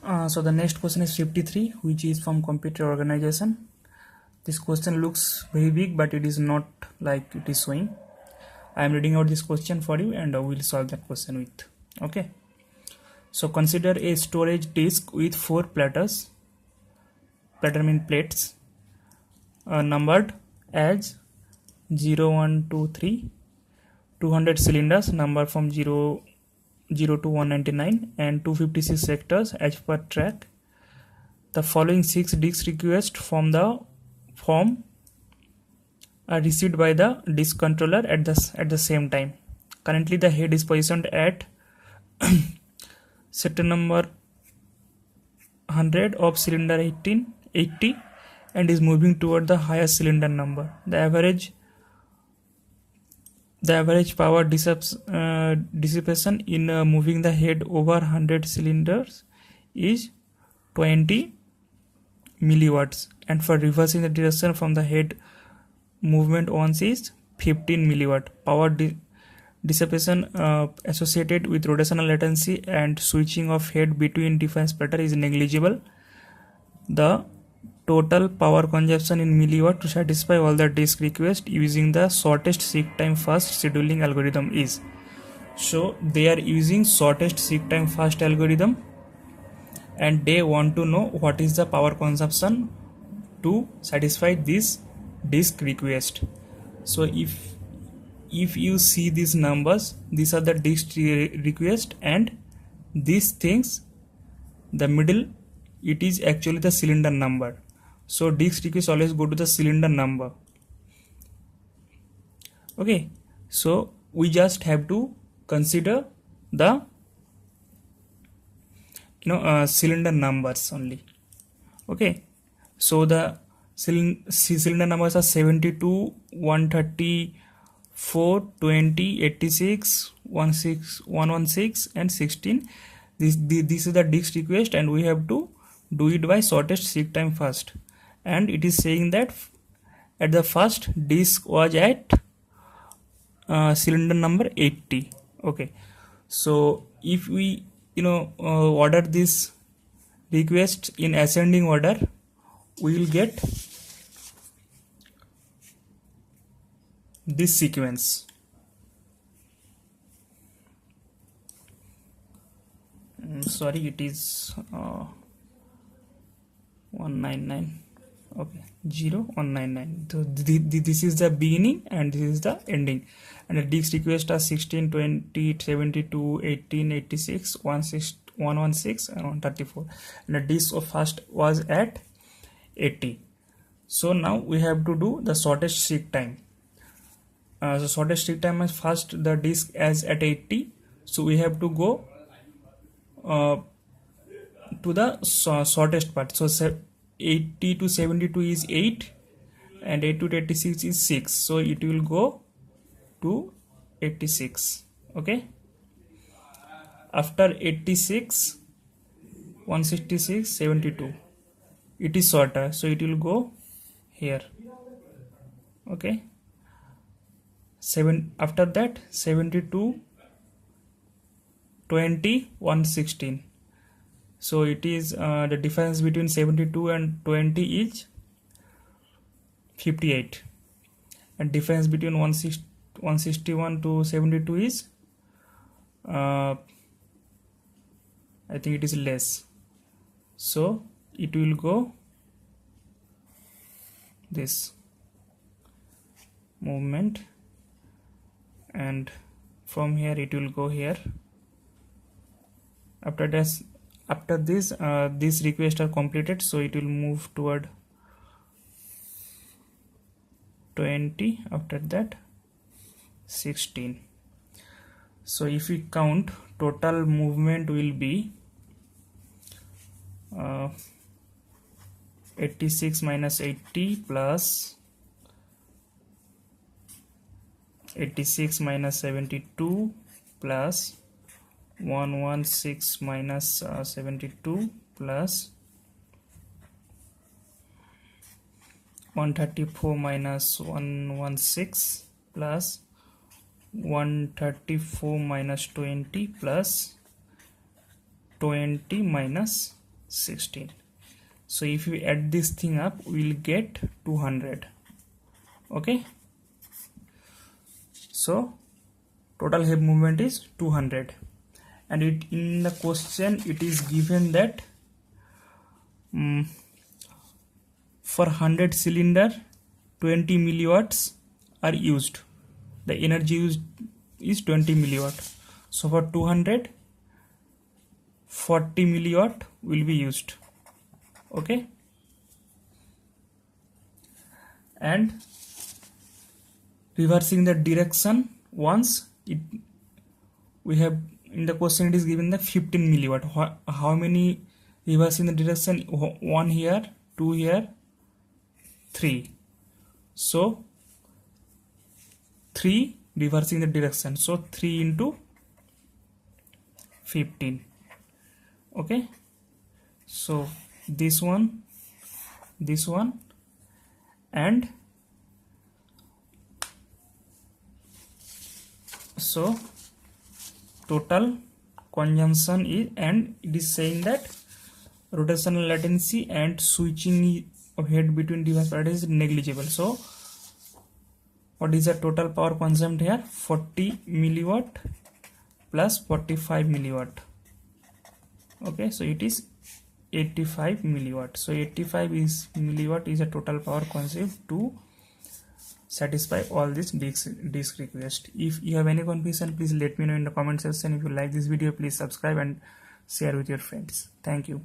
So the next question is 53, which is from computer organization. This question looks very big, but it is not like it is showing. I am reading out this question for you, and we will solve that question with. Okay. So consider a storage disk with 4 platters. Platter mean plates. Numbered as 0, 1, 2, 3. 200 cylinders, number from 0 to 199, and 256 sectors as per track. The following 6 disk requests from the form are received by the disk controller at the same time. Currently the head is positioned at sector number 100 of cylinder 80 and is moving toward the highest cylinder number. The average power dissipation in moving the head over 100 cylinders is 20 milliwatts, and for reversing the direction from the head movement once is 15 milliwatt. Power dissipation associated with rotational latency and switching of head between different platter is negligible. The total power consumption in milliwatt to satisfy all the disk requests using the shortest seek time first scheduling algorithm is. So they are using shortest seek time first algorithm, and they want to know what is the power consumption to satisfy this disk request. So if you see these numbers, these are the disk request, and these things, the middle, it is actually the cylinder number. So disk request always go to the cylinder number. Okay, so we just have to consider the cylinder numbers only. Okay, so the cylinder numbers are 72, 134, 20, 86, 116 and 16. This is the disk request, and we have to do it by shortest seek time first. And it is saying that at the first disk was at cylinder number 80. Okay, so if we order this request in ascending order, we will get this sequence. Sorry, it is 199. Okay, 0, 199. So this is the beginning and this is the ending, and the disk request are 16, 20, 72, 18, 86, 116 and 134, and the disk of first was at 80. So now we have to do the shortest seek time. So shortest seek time is first the disk as at 80, so we have to go to the shortest part. So 80 to 72 is 8, and 8 to 86 is 6, so it will go to 86. Okay, after 86, 166, 72, it is shorter, so it will go here. Okay, after that 72, 20, 116. So it is the difference between 72 and 20 is 58, and difference between 161 to 72 is I think it is less, so it will go this movement, and from here it will go here. After this these requests are completed, so it will move toward 20, after that 16. So if we count, total movement will be 86 minus 80 plus 86 minus 72 plus 116 minus 72 plus 134 minus 116 plus 134 minus 20 plus 20 minus 16. So if you add this thing up, we will get 200. Okay, so total head movement is 200, and it in the question it is given that for 100 cylinder 20 milliwatts are used. The energy used is 20 milliwatt. So for 200, 40 milliwatt will be used. Okay, and reversing the direction, once it we have in the question it is given the 15 milliwatt. How many reversing the direction? 1 here, 2 here, 3. So 3 reversing the direction, so 3 into 15. Okay, so this one, and so total consumption is, and it is saying that rotational latency and switching of head between device is negligible. So what is the total power consumed here? 40 milliwatt plus 45 milliwatt. Okay, so it is 85 milliwatt. So 85 milliwatt is a total power consumed to satisfy all this disk request. If you have any confusion, please let me know in the comment section. If you like this video, please subscribe and share with your friends. Thank you.